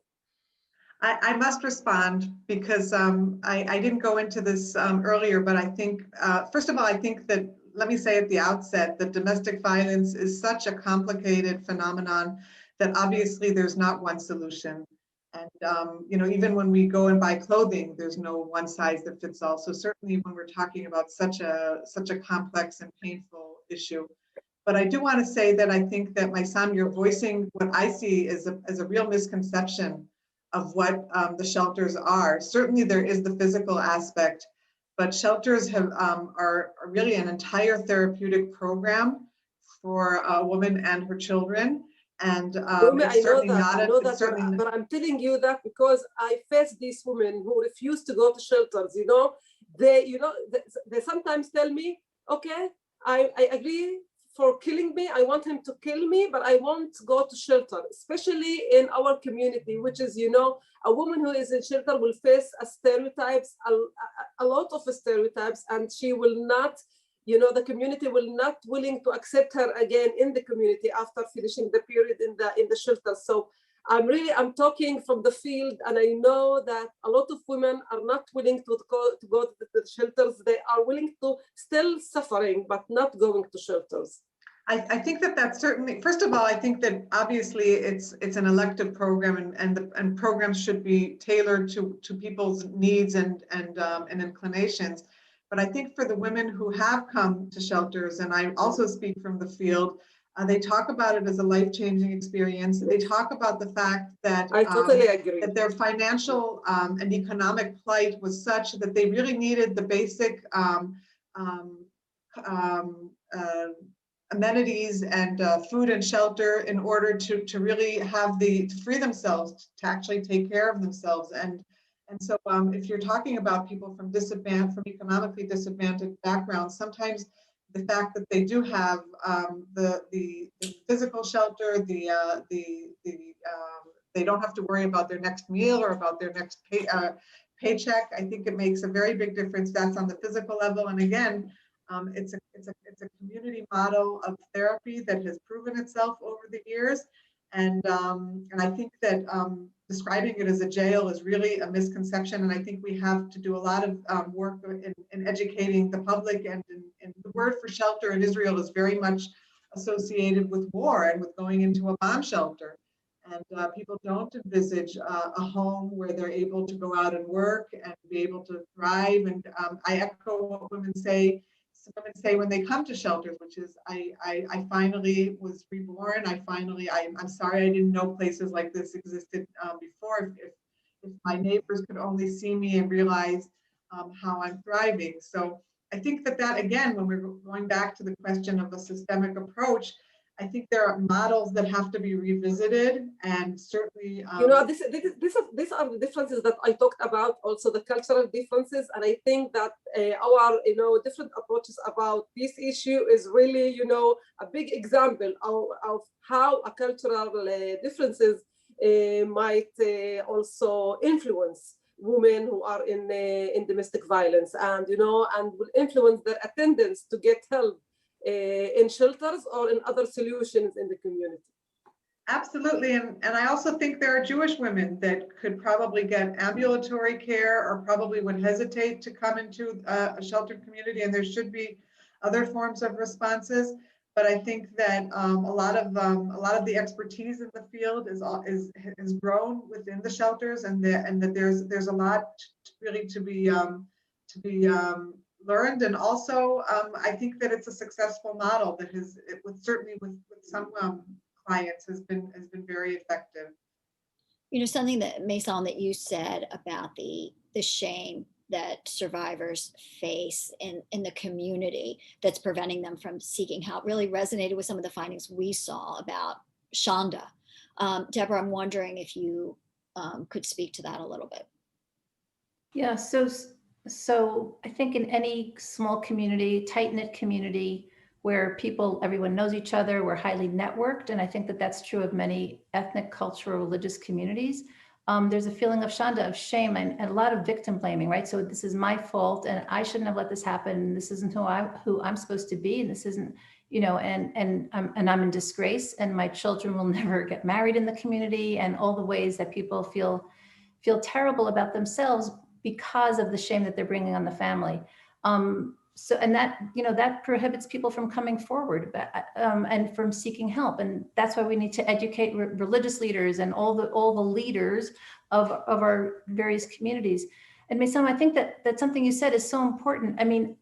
I must respond because I didn't go into this earlier, but I think, first of all, I think that, let me say at the outset, that domestic violence is such a complicated phenomenon that obviously there's not one solution. And even when we go and buy clothing, there's no one size that fits all. So certainly when we're talking about such a complex and painful issue. But I do want to say that I think that, Maysam, you're voicing what I see as a real misconception of what the shelters are. Certainly there is the physical aspect, but shelters are really an entire therapeutic program for a woman and her children. And it's certainly but I'm telling you that because I face these women who refuse to go to shelters. They sometimes tell me, okay, I agree for killing me. I want him to kill me, but I won't go to shelter, especially in our community, which is, a woman who is in shelter will face a lot of stereotypes, and she will not, the community will not willing to accept her again in the community after finishing the period in the shelter. So I'm talking from the field, and I know that a lot of women are not willing to go to the shelters. They are willing to still suffering, but not going to shelters. I think that's certainly, first of all, I think that obviously it's an elective program, and programs should be tailored to people's needs and inclinations. But I think for the women who have come to shelters, and I also speak from the field, they talk about it as a life-changing experience. They talk about the fact that I totally agree. That their financial and economic plight was such that they really needed the basic amenities and food and shelter in order to really have to free themselves, to actually take care of themselves. And so if you're talking about people from economically disadvantaged backgrounds, sometimes the fact that they do have the physical shelter, they don't have to worry about their next meal or about their next paycheck. I think it makes a very big difference. That's on the physical level. And again, it's a community model of therapy that has proven itself over the years. And I think that describing it as a jail is really a misconception. And I think we have to do a lot of work in educating the public. And the word for shelter in Israel is very much associated with war and with going into a bomb shelter. And people don't envisage a home where they're able to go out and work and be able to thrive. And I echo what women say when they come to shelters, which is, I finally was reborn. I'm sorry I didn't know places like this existed before. If my neighbors could only see me and realize how I'm thriving. So I think that again, when we're going back to the question of a systemic approach, I think there are models that have to be revisited, and certainly these are the differences that I talked about, also the cultural differences. And I think that our different approaches about this issue is really a big example of how a cultural differences might also influence women who are in domestic violence, and and will influence their attendance to get help in shelters or in other solutions in the community. Absolutely. And I also think there are Jewish women that could probably get ambulatory care or probably would hesitate to come into a sheltered community, and there should be other forms of responses. But I think that a lot of the expertise in the field is grown within the shelters, and that there's a lot really to be learned. And also, I think that it's a successful model that certainly with some clients has been very effective. You know, something that Maison, that you said about the shame that survivors face in the community that's preventing them from seeking help really resonated with some of the findings we saw about Shonda. Deborah, I'm wondering if you could speak to that a little bit. Yeah, so I think in any small community, tight-knit community where everyone knows each other, we're highly networked, and I think that that's true of many ethnic, cultural, religious communities. There's a feeling of Shonda, of shame, and a lot of victim blaming, right? So this is my fault, and I shouldn't have let this happen. And this isn't who I'm supposed to be, and this isn't, you know, and I'm in disgrace, and my children will never get married in the community, and all the ways that people feel terrible about themselves because of the shame that they're bringing on the family. And that, you know, that prohibits people from coming forward and from seeking help. And that's why we need to educate religious leaders and all the leaders of our various communities. And Maison, I think that something you said is so important. I mean,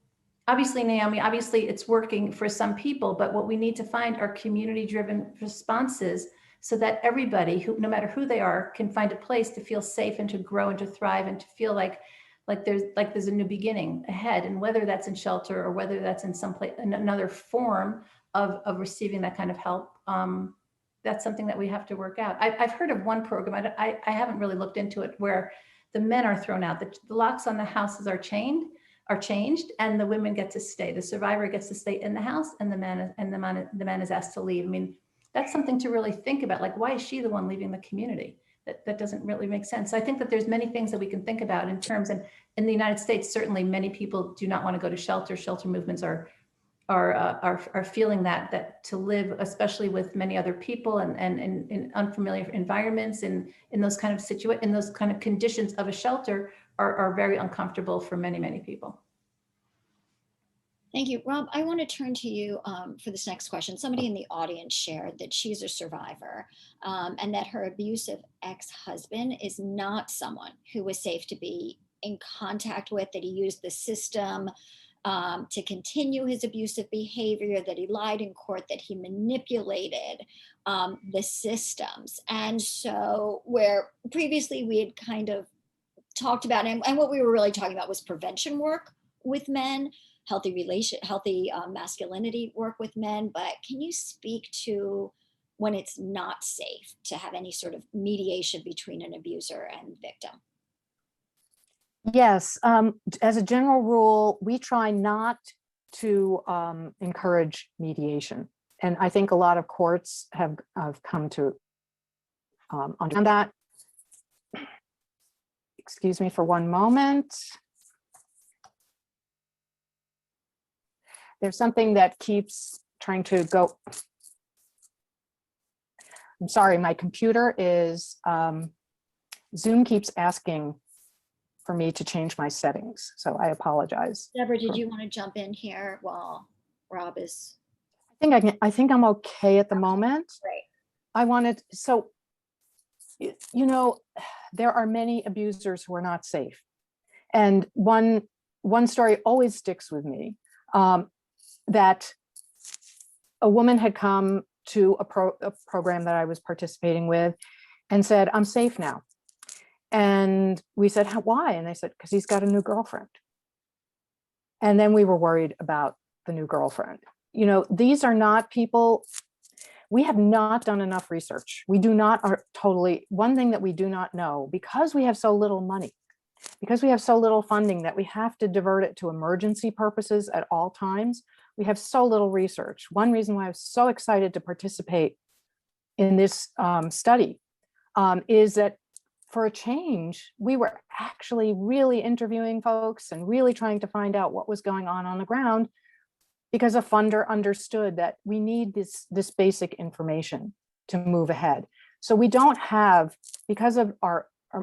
obviously, Naomi, obviously it's working for some people, but what we need to find are community-driven responses so that everybody, who, no matter who they are, can find a place to feel safe and to grow and to thrive and to feel like there's a new beginning ahead. And whether that's in shelter or whether that's in some place, another form of receiving that kind of help, that's something that we have to work out. I've heard of one program, I haven't really looked into it, where the men are thrown out, the locks on the houses are changed, and the women get to stay. The survivor gets to stay in the house, and the man is asked to leave. I mean, that's something to really think about. Like, why is she the one leaving the community? That doesn't really make sense. So I think that there's many things that we can think about in terms, and in the United States, certainly many people do not want to go to shelter. Shelter movements are feeling that to live, especially with many other people and in unfamiliar environments and in those kind of conditions of a shelter are very uncomfortable for many people. Thank you. Rob, I want to turn to you for this next question. Somebody in the audience shared that she's a survivor and that her abusive ex-husband is not someone who was safe to be in contact with, that he used the system to continue his abusive behavior, that he lied in court, that he manipulated the systems. And so where previously we had kind of talked about, and what we were really talking about was prevention work with men, healthy masculinity work with men. But can you speak to when it's not safe to have any sort of mediation between an abuser and victim? Yes, as a general rule, we try not to encourage mediation. And I think a lot of courts have come to understand that. Excuse me for one moment. There's something that keeps trying to go. I'm sorry, my computer is, Zoom keeps asking for me to change my settings, so I apologize. Deborah, did you want to jump in here while Rob is? I think I'm okay at the moment. Great. So, you know, there are many abusers who are not safe. And one story always sticks with me, that a woman had come to a program that I was participating with and said, "I'm safe now." And we said, "Why?" And they said, "Because he's got a new girlfriend." And then we were worried about the new girlfriend. You know, these are not people, we have not done enough research. We do not one thing that we do not know, because we have so little money, because we have so little funding that we have to divert it to emergency purposes at all times, we have so little research. One reason why I was so excited to participate in this study is that for a change, we were actually really interviewing folks and really trying to find out what was going on the ground, because a funder understood that we need this basic information to move ahead. So we don't have, because of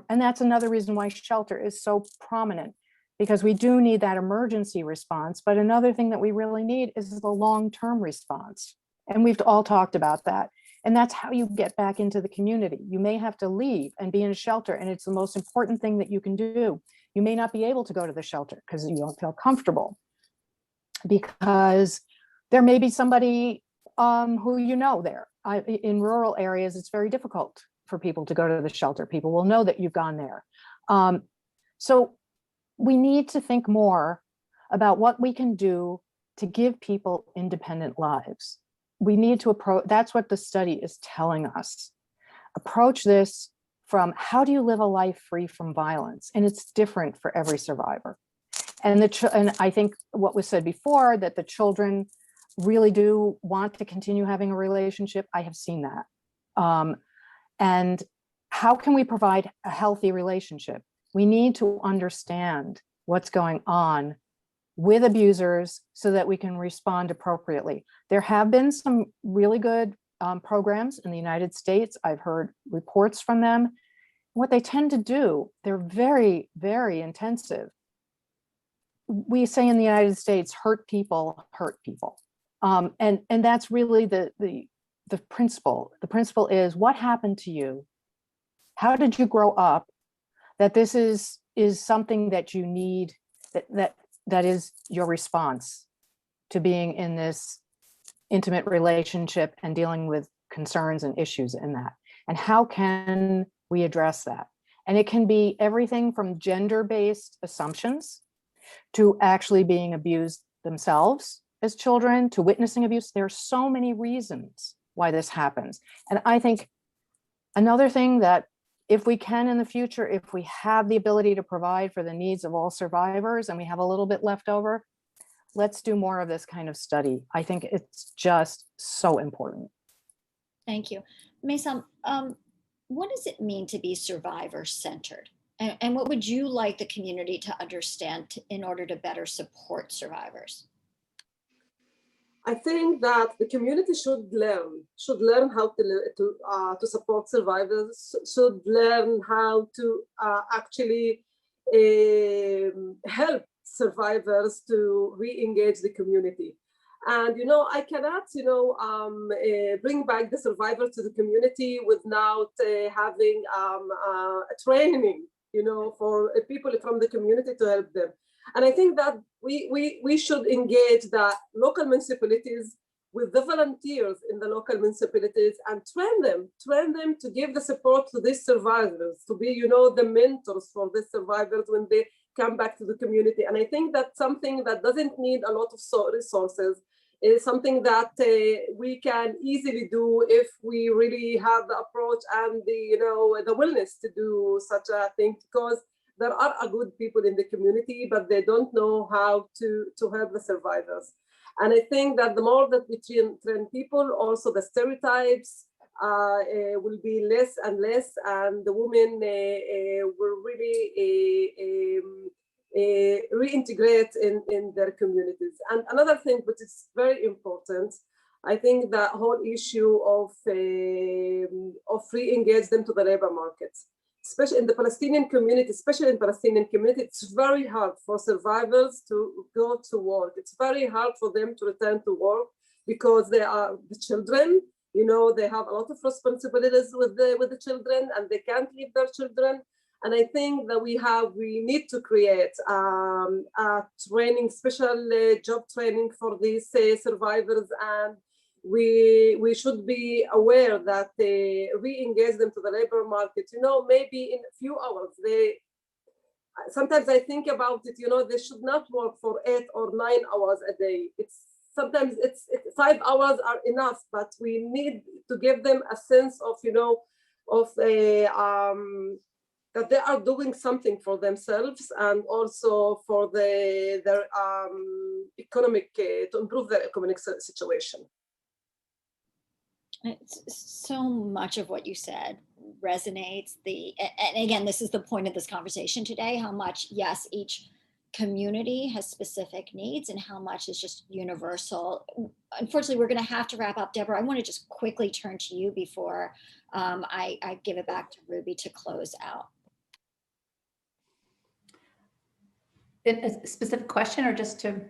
and that's another reason why shelter is so prominent, because we do need that emergency response. But another thing that we really need is the long-term response. And we've all talked about that. And that's how you get back into the community. You may have to leave and be in a shelter, and it's the most important thing that you can do. You may not be able to go to the shelter because you don't feel comfortable. because there may be somebody who you know there. In rural areas, it's very difficult for people to go to the shelter. People will know that you've gone there. So we need to think more about what we can do to give people independent lives. We need to approach, that's what the study is telling us. Approach this from how do you live a life free from violence? And it's different for every survivor. And I think what was said before, that the children really do want to continue having a relationship. I have seen that. And how can we provide a healthy relationship? We need to understand what's going on with abusers so that we can respond appropriately. There have been some really good programs in the United States. I've heard reports from them. What they tend to do, they're very, very intensive. We say in the United States, hurt people hurt people. And that's really the principle. The principle is, what happened to you? How did you grow up? That this is something that you need, that is your response to being in this intimate relationship and dealing with concerns and issues in that. And how can we address that? And it can be everything from gender-based assumptions to actually being abused themselves as children, to witnessing abuse. There are so many reasons why this happens. And I think another thing that, if we can in the future, if we have the ability to provide for the needs of all survivors and we have a little bit left over, let's do more of this kind of study. I think it's just so important. Thank you. Maysam, what does it mean to be survivor-centered? And what would you like the community to understand in order to better support survivors? I think that the community should learn how to support survivors, should learn how to actually help survivors to re-engage the community. And I cannot bring back the survivor to the community without having a training for people from the community to help them. And I think that we should engage the local municipalities with the volunteers in the local municipalities and train them to give the support to these survivors, to be, the mentors for these survivors when they come back to the community. And I think that's something that doesn't need a lot of resources. It is something that we can easily do if we really have the approach and the willingness to do such a thing, because there are good people in the community, but they don't know how to help the survivors. And I think that the more that we train people, also the stereotypes will be less and less, and the women will really reintegrate in their communities. And another thing which is very important, I think the whole issue of re-engage them to the labor markets. Especially in the Palestinian community, it's very hard for survivors to go to work. It's very hard for them to return to work because they are the children. They have a lot of responsibilities with the children, and they can't leave their children. And I think that we need to create a training, special job training for these survivors, and we should be aware that they re-engage them to the labor market, maybe in a few hours. Sometimes I think about it, they should not work for 8 or 9 hours a day. Sometimes 5 hours are enough, but we need to give them a sense of, that they are doing something for themselves and also for their economic, to improve their economic situation. So much of what you said resonates. And again, this is the point of this conversation today, how much, yes, each community has specific needs and how much is just universal. Unfortunately, we're going to have to wrap up. Deborah, I want to just quickly turn to you before I give it back to Ruby to close out. A specific question or just to?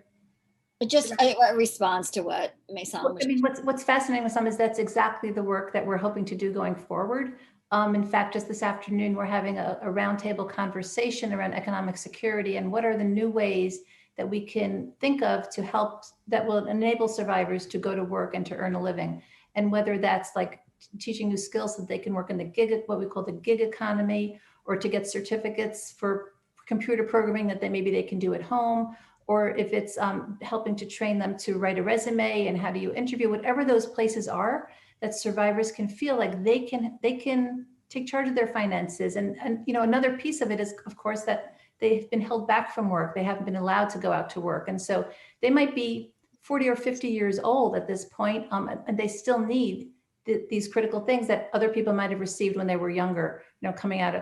Just a response to what Maysam was. I mean, what's fascinating with some is that's exactly the work that we're hoping to do going forward. In fact, just this afternoon, we're having a roundtable conversation around economic security and what are the new ways that we can think of to help, that will enable survivors to go to work and to earn a living. And whether that's like teaching new skills so that they can work in the what we call the gig economy, or to get certificates for computer programming that maybe they can do at home, or if it's helping to train them to write a resume and how do you interview, whatever those places are, that survivors can feel like they can take charge of their finances. And you know, another piece of it is, of course, that they've been held back from work. They haven't been allowed to go out to work. And so they might be 40 or 50 years old at this point, and they still need these critical things that other people might have received when they were younger, you know, coming out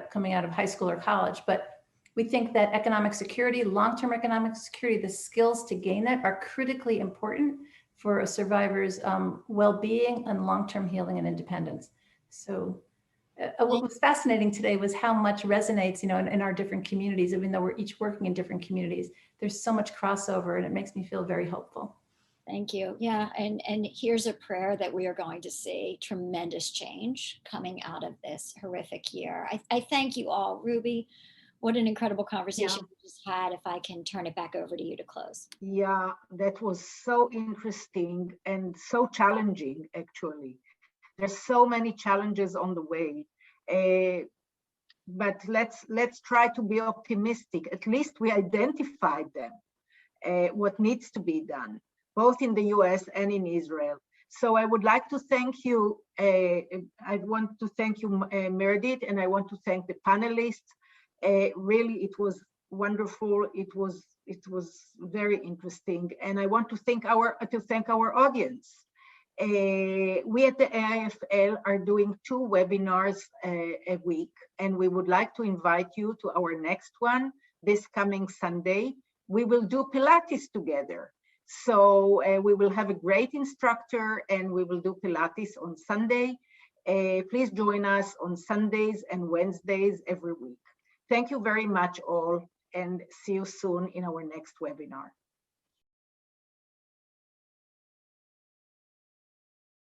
of high school or college. But we think that economic security, long-term economic security, the skills to gain that are critically important for a survivor's well-being and long-term healing and independence. So what was fascinating today was how much resonates, you know, in our different communities, even though we're each working in different communities. There's so much crossover, and it makes me feel very hopeful. Thank you. Yeah, and here's a prayer that we are going to see tremendous change coming out of this horrific year. I thank you all. Ruby, what an incredible conversation we just had. If I can turn it back over to you to close. Yeah, that was so interesting and so challenging, actually. There's so many challenges on the way. But let's try to be optimistic. At least we identified them, what needs to be done, both in the US and in Israel. So I would like to thank you. I want to thank you, Meredith, and I want to thank the panelists. Really, it was wonderful. It was very interesting, and I want to thank our audience. We at the AIFL are doing 2 webinars a week, and we would like to invite you to our next one this coming Sunday. We will do Pilates together. So we will have a great instructor, and we will do Pilates on Sunday. Please join us on Sundays and Wednesdays every week. Thank you very much all, and see you soon in our next webinar.